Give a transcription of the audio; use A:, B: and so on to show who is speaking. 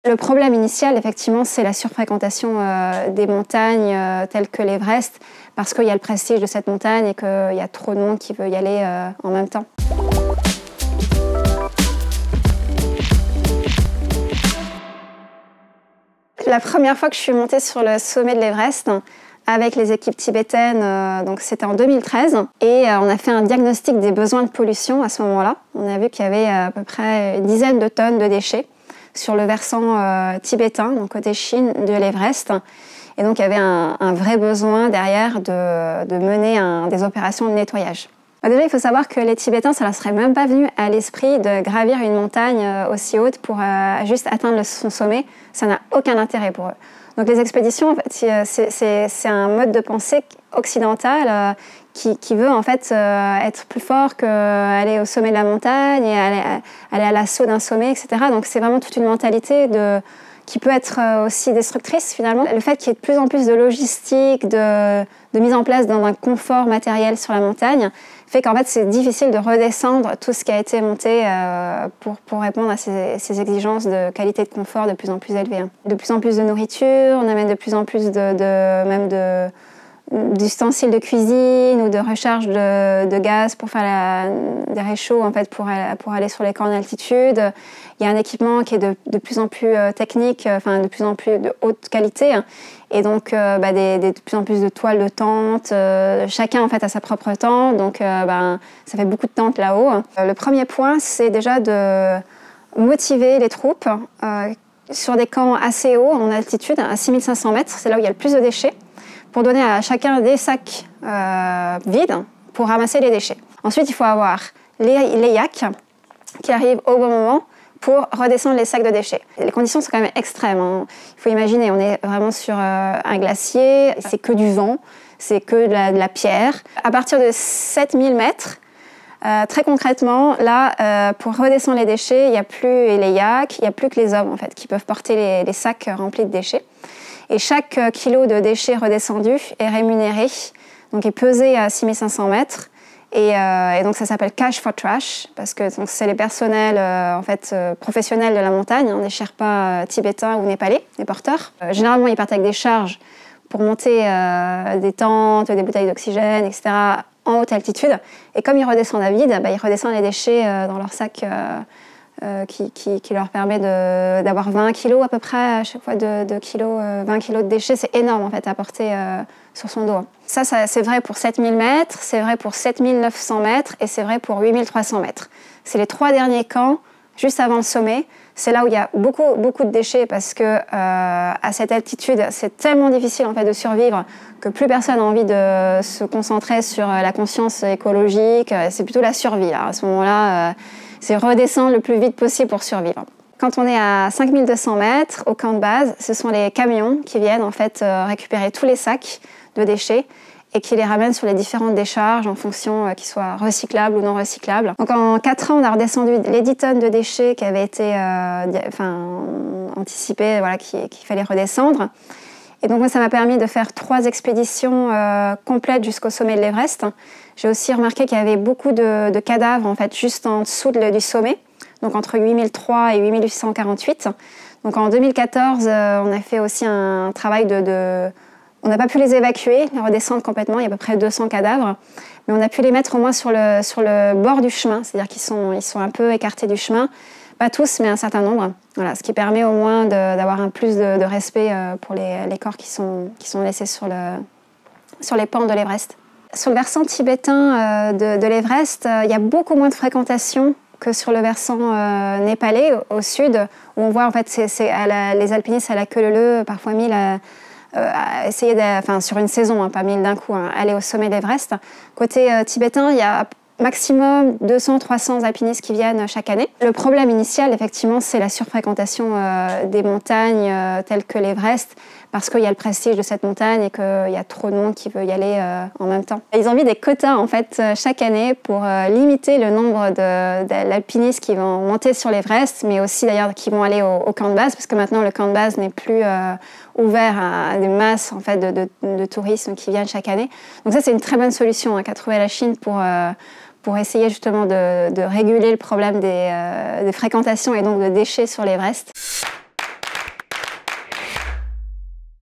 A: Le problème initial, effectivement, c'est la surfréquentation des montagnes telles que l'Everest, parce qu'il y a le prestige de cette montagne et qu'il y a trop de monde qui veut y aller en même temps. La première fois que je suis montée sur le sommet de l'Everest, avec les équipes tibétaines, donc c'était en 2013, et on a fait un diagnostic des besoins de pollution à ce moment-là. On a vu qu'il y avait à peu près une dizaine de tonnes de déchets sur le versant tibétain, donc côté Chine de l'Everest. Et donc il y avait un vrai besoin derrière de mener des opérations de nettoyage. Déjà, il faut savoir que les Tibétains, ça leur serait même pas venu à l'esprit de gravir une montagne aussi haute pour juste atteindre son sommet. Ça n'a aucun intérêt pour eux. Donc les expéditions, en fait, c'est un mode de pensée occidental qui veut en fait être plus fort qu'aller au sommet de la montagne et aller à l'assaut d'un sommet, etc. Donc c'est vraiment toute une mentalité qui peut être aussi destructrice finalement. Le fait qu'il y ait de plus en plus de logistique, de mise en place d'un confort matériel sur la montagne, fait qu'en fait c'est difficile de redescendre tout ce qui a été monté pour répondre à ces exigences de qualité de confort de plus en plus élevées. De plus en plus de nourriture, on amène de plus en plus d'ustensiles de cuisine ou de recharge de gaz pour faire des réchauds en fait, pour aller sur les camps d'altitude. Il y a un équipement qui est de plus en plus technique, de plus en plus de haute qualité. Et donc de plus en plus de toiles de tentes. Chacun en fait a sa propre tente, donc ça fait beaucoup de tentes là-haut. Le premier point, c'est déjà de motiver les troupes sur des camps assez hauts en altitude, à 6500 mètres. C'est là où il y a le plus de déchets, pour donner à chacun des sacs vides pour ramasser les déchets. Ensuite, il faut avoir les yaks qui arrivent au bon moment pour redescendre les sacs de déchets. Les conditions sont quand même extrêmes. Il faut imaginer, on est vraiment sur un glacier, c'est que du vent, c'est que de la pierre. À partir de 7000 mètres, très concrètement, là, pour redescendre les déchets, il n'y a plus les yaks, il n'y a plus que les hommes en fait, qui peuvent porter les sacs remplis de déchets. Et chaque kilo de déchets redescendus est rémunéré, donc est pesé à 6500 mètres. Et donc ça s'appelle cash for trash, parce que c'est les personnels professionnels de la montagne, des Sherpas tibétains ou népalais, des porteurs. Généralement, ils partent avec des charges pour monter des tentes, des bouteilles d'oxygène, etc., en haute altitude. Et comme ils redescendent à vide, ils redescendent les déchets dans leur sac qui leur permet d'avoir 20 kilos à peu près à chaque fois 20 kilos de déchets. C'est énorme en fait à porter sur son dos. Ça c'est vrai pour 7000 mètres, c'est vrai pour 7900 mètres et c'est vrai pour 8300 mètres. C'est les 3 derniers camps juste avant le sommet. C'est là où il y a beaucoup de déchets parce que à cette altitude, c'est tellement difficile en fait de survivre que plus personne n'a envie de se concentrer sur la conscience écologique. C'est plutôt la survie là. À ce moment-là, c'est redescendre le plus vite possible pour survivre. Quand on est à 5200 mètres au camp de base, ce sont les camions qui viennent en fait récupérer tous les sacs de déchets et qui les ramènent sur les différentes décharges en fonction qu'ils soient recyclables ou non recyclables. Donc en 4 ans, on a redescendu les 10 tonnes de déchets qui avaient été anticipés, qu'il fallait redescendre. Et donc moi, ça m'a permis de faire 3 expéditions complètes jusqu'au sommet de l'Everest. J'ai aussi remarqué qu'il y avait beaucoup de cadavres en fait juste en dessous du sommet, donc entre 8003 et 8848. Donc en 2014, on a fait aussi un travail on n'a pas pu les évacuer, les redescendre complètement, il y a à peu près 200 cadavres, mais on a pu les mettre au moins sur le bord du chemin, c'est-à-dire qu'ils sont un peu écartés du chemin, pas tous, mais un certain nombre. Voilà, ce qui permet au moins d'avoir un plus de respect pour les corps qui sont laissés sur les pentes de l'Everest. Sur le versant tibétain de l'Everest, il y a beaucoup moins de fréquentation que sur le versant népalais au sud, où on voit en fait les alpinistes à la queue leu, parfois 1000 essayer sur une saison, pas 1000 d'un coup, aller au sommet d'Everest. Côté tibétain, il y a maximum 200-300 alpinistes qui viennent chaque année. Le problème initial, effectivement, c'est la surfréquentation des montagnes telles que l'Everest, parce qu'il y a le prestige de cette montagne et qu'il y a trop de monde qui veut y aller en même temps. Ils ont mis des quotas en fait chaque année pour limiter le nombre d'alpinistes qui vont monter sur l'Everest, mais aussi d'ailleurs qui vont aller au camp de base, parce que maintenant le camp de base n'est plus ouvert à des masses en fait de touristes qui viennent chaque année. Donc ça, c'est une très bonne solution qu'a trouvé la Chine pour essayer justement de réguler le problème des fréquentations et donc de déchets sur l'Everest.